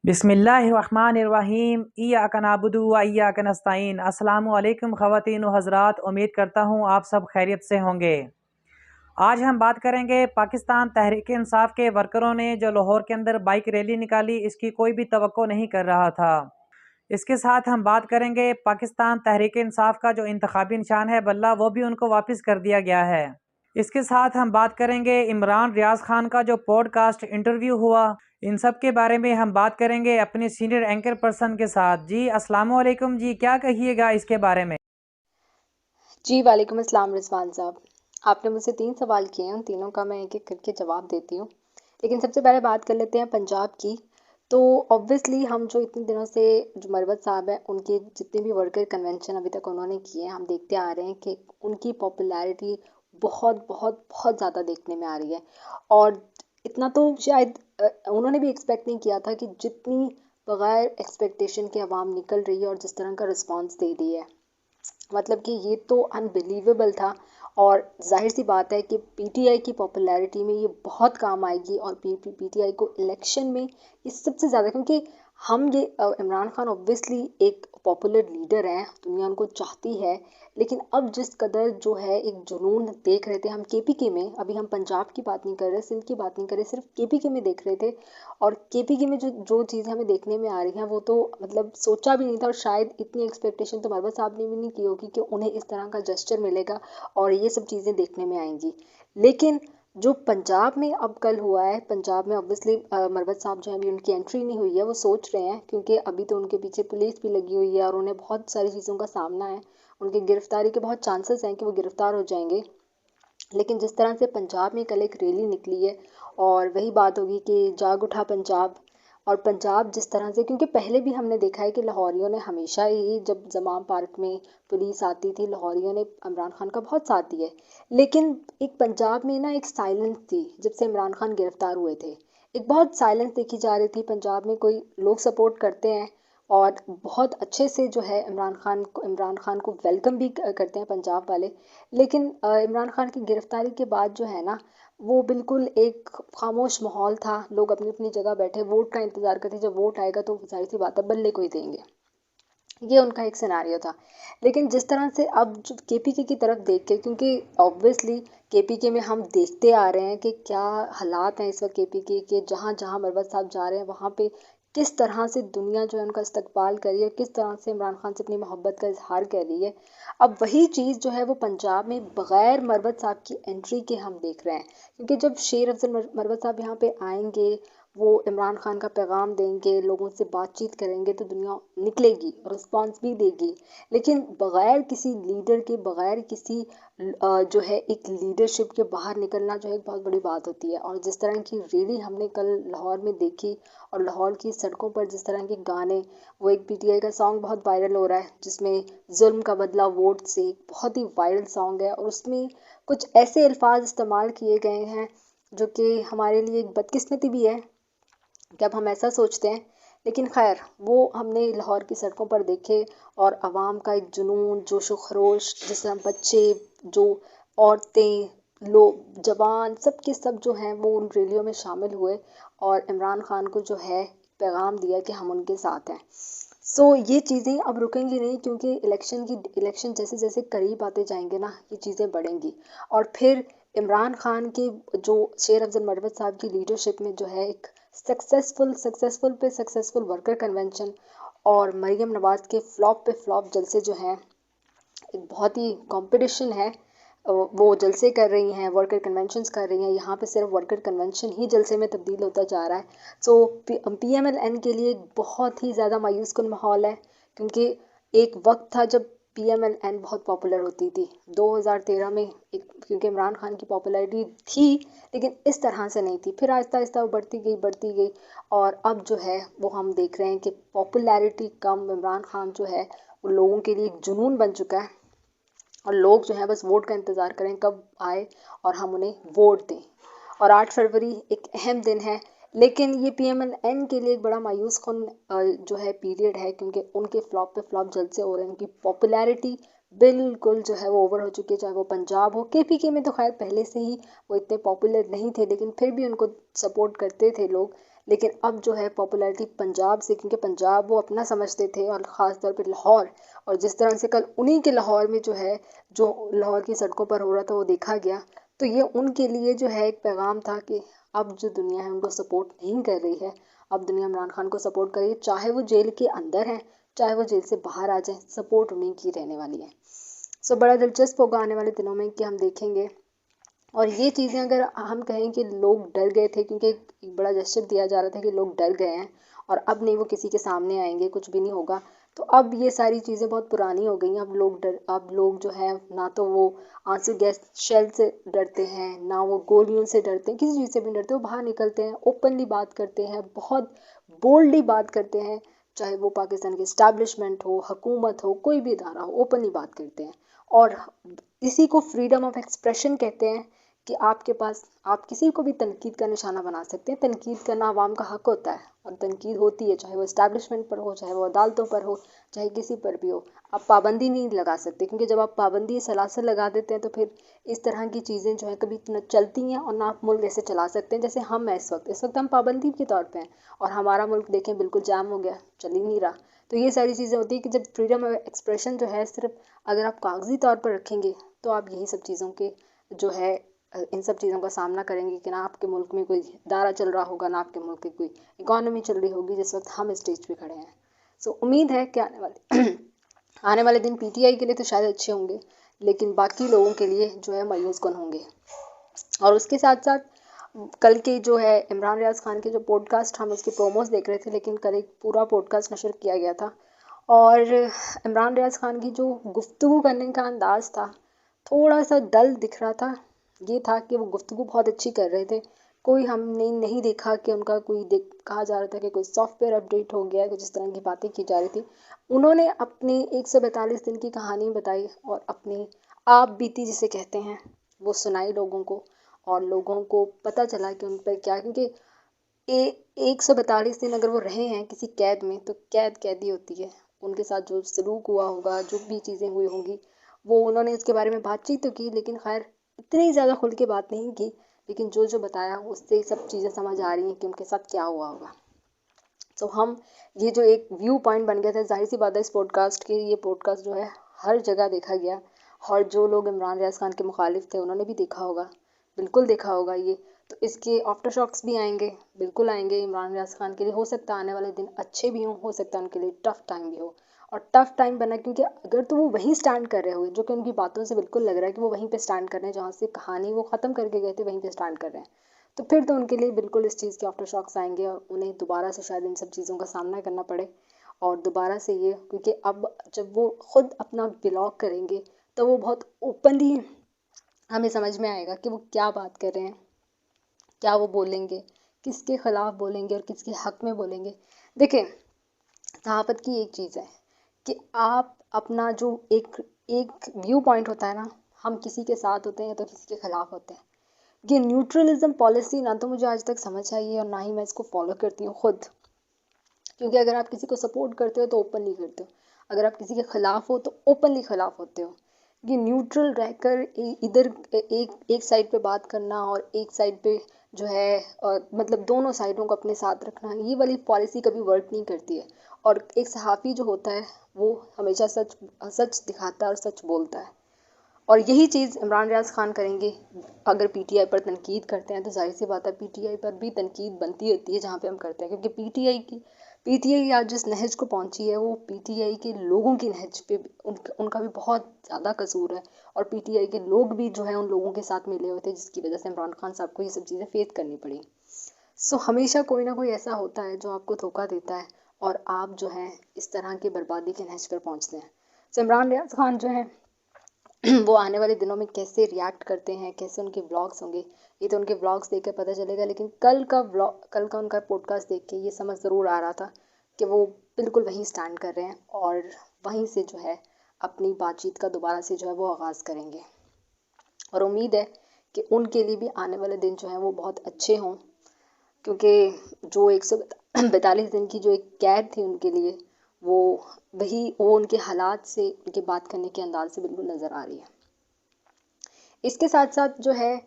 बिस्मिल्लाहिर्रहमानिर्रहीम इय्याका नअबुदु व इय्याका नस्तईन। अस्सलामु अलैकुम ख़वातीन व हज़रात, उम्मीद करता हूँ आप सब खैरियत से होंगे। आज हम बात करेंगे पाकिस्तान तहरीक-ए-इंसाफ के वर्करों ने जो लाहौर के अंदर बाइक रैली निकाली, इसकी कोई भी तवक्को नहीं कर रहा था। इसके साथ हम बात करेंगे पाकिस्तान तहरीक-ए-इंसाफ का जो इंतखाबी निशान है बल्ला, वो भी उनको वापस कर दिया गया है। इसके साथ हम बात करेंगे इमरान रियाज खान का जो पॉडकास्ट इंटरव्यू हुआ, इन सब के बारे में हम बात करेंगे अपने सीनियर एंकर पर्सन के साथ। जी अस्सलाम वालेकुम जी, क्या कहिएगा इसके बारे में? जी वालेकुम अस्सलाम रिजवान साहब। आपने मुझसे 3 सवाल किए हैं, उन तीनों का मैं एक-एक करके जवाब देती हूँ। लेकिन सबसे पहले बात कर लेते हैं पंजाब की। तो ऑब्वियसली हम जो इतने दिनों से जो मरवत साहब हैं, उनके जितने भी वर्कर कन्वेंशन अभी तक उन्होंने किए हैं, हम देखते आ रहे हैं कि उनकी पॉपुलैरिटी बहुत बहुत बहुत ज़्यादा देखने में आ रही है। और इतना तो शायद उन्होंने भी एक्सपेक्ट नहीं किया था कि जितनी बगैर एक्सपेक्टेशन के अवाम निकल रही है और जिस तरह का रिस्पॉन्स दे रही है, मतलब कि ये तो अनबिलीवेबल था। और जाहिर सी बात है कि पीटीआई की पॉपुलैरिटी में ये बहुत काम आएगी और पीटीआई को इलेक्शन में ये सबसे ज़्यादा, क्योंकि हम ये इमरान खान ऑब्वियसली एक पॉपुलर लीडर हैं, दुनिया उनको चाहती है। लेकिन अब जिस कदर जो है एक जुनून देख रहे थे हम केपीके में, अभी हम पंजाब की बात नहीं कर रहे, सिंध की बात नहीं कर रहे, सिर्फ केपीके में देख रहे थे। और केपीके में जो जो चीज़ें हमें देखने में आ रही हैं वो तो मतलब सोचा भी नहीं था, और शायद इतनी एक्सपेक्टेशन तो मरवत साहब ने भी नहीं की होगी कि उन्हें इस तरह का जेस्चर मिलेगा और ये सब चीज़ें देखने में आएंगी। लेकिन जो पंजाब में अब कल हुआ है, पंजाब में ऑब्वियसली मरवत साहब जो है अभी उनकी एंट्री नहीं हुई है, वो सोच रहे हैं, क्योंकि अभी तो उनके पीछे पुलिस भी लगी हुई है और उन्हें बहुत सारी चीज़ों का सामना है। उनकी गिरफ्तारी के बहुत चांसेस हैं कि वो गिरफ्तार हो जाएंगे। लेकिन जिस तरह से पंजाब में कल एक रैली निकली है, और वही बात होगी कि जाग उठा पंजाब। और पंजाब जिस तरह से, क्योंकि पहले भी हमने देखा है कि लाहौरियों ने हमेशा ही, जब जमाम पार्क में पुलिस आती थी, लाहौरियों ने इमरान खान का बहुत साथ दिया है। लेकिन एक पंजाब में ना एक साइलेंस थी जब से इमरान खान गिरफ्तार हुए थे। एक बहुत साइलेंस देखी जा रही थी पंजाब में। कोई लोग सपोर्ट करते हैं और बहुत अच्छे से जो है इमरान खान को वेलकम भी करते हैं पंजाब वाले। लेकिन इमरान खान की गिरफ्तारी के बाद जो है ना, वो बिल्कुल एक खामोश माहौल था। लोग अपनी अपनी जगह बैठे वोट का इंतज़ार करते, जब वोट आएगा तो जाहिर सी बात है बल्ले को ही देंगे। ये उनका एक सिनेरियो था। लेकिन जिस तरह से अब जो केपीके की तरफ देख के, क्योंकि ऑब्वियसली केपीके में हम देखते आ रहे हैं कि क्या हालात हैं इस वक्त केपीके के, जहाँ जहाँ मरवत साहब जा रहे हैं वहाँ पे किस तरह से दुनिया जो है उनका इस्तकबाल कर रही है, किस तरह से इमरान खान से अपनी मोहब्बत का इजहार कर रही है। अब वही चीज़ जो है वो पंजाब में बग़ैर मरवत साहब की एंट्री के हम देख रहे हैं। क्योंकि जब शेर अफजल मरवत साहब यहाँ पे आएंगे, वो इमरान खान का पैगाम देंगे, लोगों से बातचीत करेंगे, तो दुनिया निकलेगी और रिस्पॉन्स भी देगी। लेकिन बग़ैर किसी लीडर के, बग़ैर किसी जो है एक लीडरशिप के बाहर निकलना जो है एक बहुत बड़ी बात होती है। और जिस तरह की रैली हमने कल लाहौर में देखी, और लाहौर की सड़कों पर जिस तरह के गाने, वो एक पीटीआई का सॉन्ग बहुत वायरल हो रहा है जिसमें जुल्म का बदला वोट से, बहुत ही वायरल सॉन्ग है। और उसमें कुछ ऐसे अल्फाज इस्तेमाल किए गए हैं जो कि हमारे लिए एक बदकिस्मती भी है कि अब हम ऐसा सोचते हैं। लेकिन खैर, वो हमने लाहौर की सड़कों पर देखे, और आवाम का एक जुनून, जोश व खरोश, जिस तरह बच्चे, जो औरतें, लोग, जवान, सब के सब जो हैं वो उन रैलियों में शामिल हुए और इमरान खान को जो है पैगाम दिया कि हम उनके साथ हैं। सो ये चीज़ें अब रुकेंगी नहीं, क्योंकि इलेक्शन जैसे जैसे करीब आते जाएंगे ना, ये चीज़ें बढ़ेंगी। और फिर इमरान खान के जो शेर अफजल मरवत साहब की लीडरशिप में जो है एक सक्सेसफुल पे सक्सेसफुल वर्कर कन्वेंशन, और मरीम नवाज़ के फ्लॉप पे फ्लॉप जलसे जो हैं, एक बहुत ही कंपटीशन है। वो जलसे कर रही हैं, वर्कर कन्वेंशंस कर रही हैं, यहाँ पे सिर्फ वर्कर कन्वेंशन ही जलसे में तब्दील होता जा रहा है। सो पीएमएलएन के लिए एक बहुत ही ज़्यादा मायूस कुन माहौल है। क्योंकि एक वक्त था जब पीएमएलएन बहुत पॉपुलर होती थी 2013 में, एक क्योंकि इमरान खान की पॉपुलैरिटी थी, लेकिन इस तरह से नहीं थी। फिर आहिस्ता आहिस्ता वो बढ़ती गई, और अब जो है वो हम देख रहे हैं कि पॉपुलैरिटी कम, इमरान खान जो है वो लोगों के लिए एक जुनून बन चुका है। और लोग जो हैं बस वोट का इंतज़ार करें कब आए और हम उन्हें वोट दें। और 8 फरवरी एक अहम दिन है। लेकिन ये पीएमएलएन के लिए एक बड़ा मायूस कुन जो है पीरियड है, क्योंकि उनके फ्लॉप पे फ्लॉप जलसे हो रहे हैं। उनकी पॉपुलैरिटी बिल्कुल जो है वो ओवर हो चुकी है, चाहे वो पंजाब हो। केपीके में तो खैर पहले से ही वो इतने पॉपुलर नहीं थे, लेकिन फिर भी उनको सपोर्ट करते थे लोग। लेकिन अब जो है पॉपुलैरिटी पंजाब से, क्योंकि पंजाब वो अपना समझते थे और ख़ास तौर पे लाहौर, और जिस तरह से कल उन्हीं के लाहौर में जो है जो लाहौर की सड़कों पर हो रहा था वो देखा गया, तो ये उनके लिए जो है एक पैगाम था कि अब जो दुनिया है उनको सपोर्ट नहीं कर रही है। अब दुनिया इमरान खान को सपोर्ट कर रही है, चाहे वो जेल के अंदर हैं, चाहे वो जेल से बाहर आ जाएं, सपोर्ट उन्हीं की रहने वाली है। सो बड़ा दिलचस्प होगा आने वाले दिनों में कि हम देखेंगे। और ये चीज़ें अगर हम कहें कि लोग डर गए थे, क्योंकि एक बड़ा जेस्चर दिया जा रहा था कि लोग डर गए हैं और अब नहीं वो किसी के सामने आएंगे, कुछ भी नहीं होगा, तो अब ये सारी चीज़ें बहुत पुरानी हो गई हैं। अब लोग जो है ना तो वो आंसू गैस शेल से डरते हैं, ना वो गोलियों से डरते हैं, किसी चीज़ से भी नहीं डरते। वो बाहर निकलते हैं, ओपनली बात करते हैं, बहुत बोल्डली बात करते हैं, चाहे वो पाकिस्तान की इस्टेब्लिशमेंट हो, हुकूमत हो, कोई भी इदारा हो, ओपनली बात करते हैं। और इसी को फ्रीडम ऑफ एक्सप्रेशन कहते हैं कि आपके पास आप किसी को भी तनकीद का निशाना बना सकते हैं। तनकीद करना आवाम का हक होता है और तनकीद होती है, चाहे वो इस्टेब्लिशमेंट पर हो, चाहे वो अदालतों पर हो, चाहे किसी पर भी हो। आप पाबंदी नहीं लगा सकते, क्योंकि जब आप पाबंदी सलासर लगा देते हैं तो फिर इस तरह की चीज़ें जो है कभी न चलती हैं और ना आप मुल्क ऐसे चला सकते हैं जैसे हम हैं इस वक्त हम पाबंदी के तौर पर हैं और हमारा मुल्क देखें बिल्कुल जाम हो गया, चल ही नहीं रहा। तो ये सारी चीज़ें होती है कि जब फ्रीडम ऑफ एक्सप्रेशन जो है सिर्फ अगर आप कागजी तौर पर रखेंगे तो आप यही सब चीज़ों के जो है इन सब चीज़ों का सामना करेंगे कि ना आपके मुल्क में कोई इदारा चल रहा होगा, ना आपके मुल्क की कोई इकॉनमी चल रही होगी जिस वक्त हम स्टेज पे खड़े हैं। सो उम्मीद है कि आने वाले दिन पीटीआई के लिए तो शायद अच्छे होंगे, लेकिन बाकी लोगों के लिए जो है मायूस कन होंगे। और उसके साथ साथ कल के जो है इमरान रियाज खान के जो पॉडकास्ट, हम उसके प्रोमोस देख रहे थे, लेकिन कल एक पूरा पॉडकास्ट नशर किया गया था और इमरान रियाज खान की जो गुफ्तगू करने का अंदाज़ था थोड़ा सा डल दिख रहा था। ये था कि वो गुफ्तगू बहुत अच्छी कर रहे थे, कोई हमने नहीं देखा कि उनका कोई कहा जा रहा था कि कोई सॉफ्टवेयर अपडेट हो गया है, कुछ इस तरह की बातें की जा रही थी। उन्होंने अपनी 142 दिन की कहानी बताई और अपनी आप बीती जिसे कहते हैं वो सुनाई लोगों को, और लोगों को पता चला कि उन पर क्या, क्योंकि 142 दिन अगर वो रहे हैं किसी कैद में तो कैद कैदी होती है, उनके साथ जो सलूक हुआ होगा, जो भी चीज़ें हुई होंगी, वो उन्होंने इसके बारे में बातचीत तो की, लेकिन खैर इतनी ज़्यादा खुल के बात नहीं की, लेकिन जो जो बताया उससे सब चीज़ें समझ आ रही हैं कि उनके साथ क्या हुआ होगा। तो हम ये जो एक व्यू पॉइंट बन गया था, जाहिर सी बात है इस पॉडकास्ट की, ये पॉडकास्ट जो है हर जगह देखा गया और जो लोग इमरान रियाज खान के मुखालिफ थे उन्होंने भी देखा होगा, बिल्कुल देखा होगा ये। तो इसके आफ्टर शॉक्स भी आएंगे, बिल्कुल आएंगे इमरान रियाज खान के लिए। हो सकता है आने वाले दिन अच्छे भी हों, हो सकता है उनके लिए टफ टाइम भी हो। और टफ टाइम बना क्योंकि अगर तो वो वहीं स्टैंड कर रहे होंगे, जो कि उनकी बातों से बिल्कुल लग रहा है कि वो वहीं पे स्टैंड कर रहे हैं, जहाँ से कहानी वो ख़त्म करके गए थे वहीं पे स्टैंड कर रहे हैं, तो फिर तो उनके लिए बिल्कुल इस चीज़ के आफ्टर शॉक्स आएंगे और उन्हें दोबारा से शायद इन सब चीज़ों का सामना करना पड़े। और दोबारा से ये, क्योंकि अब जब वो खुद अपना ब्लॉग करेंगे तो वो बहुत ओपनली हमें समझ में आएगा कि वो क्या बात कर रहे हैं, क्या वो बोलेंगे, किसके ख़िलाफ़ बोलेंगे और किसके हक़ में बोलेंगे। देखिए, सहाफ़त की एक चीज़ है कि आप अपना जो एक एक व्यू पॉइंट होता है ना, हम किसी के साथ होते हैं तो किसी के ख़िलाफ़ होते हैं। ये न्यूट्रलिज्म पॉलिसी ना तो मुझे आज तक समझ आई है और ना ही मैं इसको फॉलो करती हूँ खुद, क्योंकि अगर आप किसी को सपोर्ट करते हो तो ओपनली करते हो, अगर आप किसी के ख़िलाफ़ हो तो ओपनली ख़िलाफ़ होते हो। ये न्यूट्रल रहकर इधर एक साइड पे बात करना और एक साइड पे जो है मतलब दोनों साइडों को अपने साथ रखना, ये वाली पॉलिसी कभी वर्क नहीं करती है। और एक सहाफ़ी जो होता है वो हमेशा सच सच दिखाता है और सच बोलता है, और यही चीज़ इमरान रियाज खान करेंगे। अगर पीटीआई पर तनकीद करते हैं तो जाहिर सी बात है पीटीआई पर भी तनकीद बनती होती है जहाँ पे हम करते हैं, क्योंकि पीटीआई आज जिस नहज को पहुँची है वो पीटीआई के लोगों की नहज पे उनका भी बहुत ज़्यादा कसूर है, और पीटीआई के लोग भी जो है उन लोगों के साथ मिले हुए थे जिसकी वजह से इमरान खान साहब को ये सब चीज़ें फेस करनी पड़ी। सो हमेशा कोई ना कोई ऐसा होता है जो आपको धोखा देता है और आप जो है इस तरह की बर्बादी के नहज पर पहुँचते हैं। सो इमरान रियाज खान जो है वो आने वाले दिनों में कैसे रिएक्ट करते हैं, कैसे उनके व्लॉग्स होंगे, ये तो उनके व्लॉग्स देख कर पता चलेगा। लेकिन कल का उनका पॉडकास्ट देख के ये समझ ज़रूर आ रहा था कि वो बिल्कुल वहीं स्टैंड कर रहे हैं और वहीं से जो है अपनी बातचीत का दोबारा से जो है वो आगाज़ करेंगे। और उम्मीद है कि उनके लिए भी आने वाले दिन जो है वो बहुत अच्छे हों, क्योंकि जो 142 दिन की जो एक कैद थी उनके लिए, वो उनके हालात से, उनके बात करने के अंदाज से बिल्कुल नज़र आ रही है। इसके साथ साथ जो है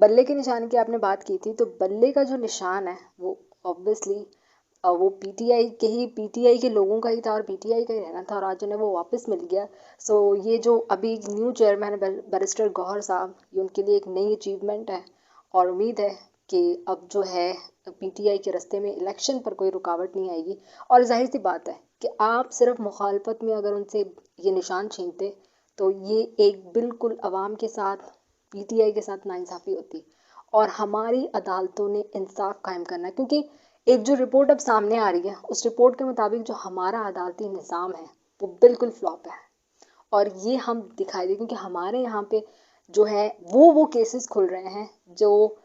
बल्ले के निशान की आपने बात की थी, तो बल्ले का जो निशान है वो ऑब्वियसली वो पीटीआई के लोगों का ही था और पीटीआई का ही रहना था, और आज उन्हें वो वापस मिल गया। सो ये जो अभी न्यू चेयरमैन है बैरिस्टर गौहर साहब, ये उनके लिए एक नई अचीवमेंट है, और उम्मीद है कि अब जो है पीटीआई के रास्ते में इलेक्शन पर कोई रुकावट नहीं आएगी। और जाहिर सी बात है कि आप सिर्फ मुखालफत में अगर उनसे ये निशान छीनते तो ये एक बिल्कुल अवाम के साथ, पीटीआई के साथ नाइंसाफ़ी होती। और हमारी अदालतों ने इंसाफ कायम करना है, क्योंकि एक जो रिपोर्ट अब सामने आ रही है उस रिपोर्ट के मुताबिक जो हमारा अदालती निज़ाम है वो बिल्कुल फ्लॉप है। और ये हम दिखाई दे, क्योंकि हमारे यहाँ पे जो है वो केसेस खुल रहे हैं जो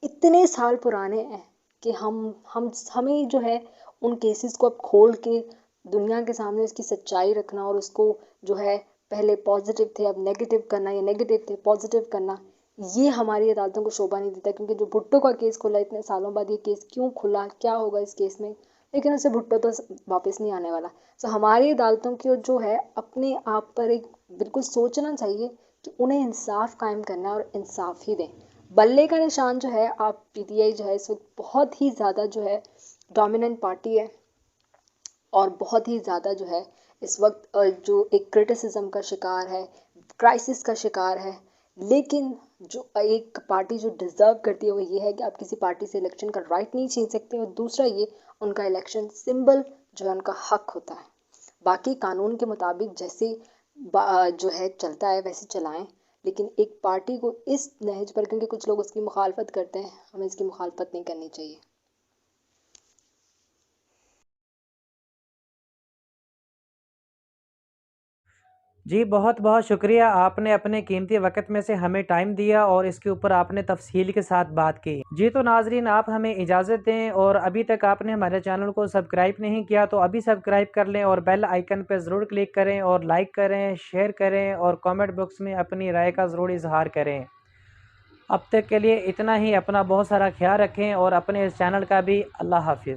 इतने साल पुराने हैं कि हमें जो है उन केसेस को अब खोल के दुनिया के सामने उसकी सच्चाई रखना, और उसको जो है पहले पॉजिटिव थे अब नेगेटिव करना, या नेगेटिव थे पॉजिटिव करना, ये हमारी अदालतों को शोभा नहीं देता। क्योंकि जो भुट्टो का केस खुला इतने सालों बाद, ये केस क्यों खुला, क्या होगा इस केस में, लेकिन उससे भुट्टो तो वापस नहीं आने वाला। तो हमारी अदालतों की जो है अपने आप पर एक बिल्कुल सोचना चाहिए कि उन्हें इंसाफ कायम करना है और इंसाफ ही दें। बल्ले का निशान जो है, आप पीटीआई जो है इस वक्त बहुत ही ज़्यादा जो है डोमिनेंट पार्टी है, और बहुत ही ज़्यादा जो है इस वक्त जो एक क्रिटिसिज्म का शिकार है, क्राइसिस का शिकार है। लेकिन जो एक पार्टी जो डिज़र्व करती है वो ये है कि आप किसी पार्टी से इलेक्शन का राइट नहीं छीन सकते, और दूसरा ये उनका इलेक्शन सिंबल जो है उनका हक होता है। बाकी कानून के मुताबिक जैसे जो है चलता है वैसे चलाएं, लेकिन एक पार्टी को इस नहज पर, क्योंकि कुछ लोग उसकी मुखालफत करते हैं, हमें इसकी मुखालफत नहीं करनी चाहिए। जी बहुत बहुत शुक्रिया, आपने अपने कीमती वक्त में से हमें टाइम दिया और इसके ऊपर आपने तफसील के साथ बात की। जी तो नाजरीन, आप हमें इजाज़त दें, और अभी तक आपने हमारे चैनल को सब्सक्राइब नहीं किया तो अभी सब्सक्राइब कर लें और बेल आइकन पर ज़रूर क्लिक करें, और लाइक करें, शेयर करें, और कमेंट बॉक्स में अपनी राय का ज़रूर इजहार करें। अब तक के लिए इतना ही। अपना बहुत सारा ख्याल रखें और अपने इस चैनल का भी। अल्लाह हाफिज़।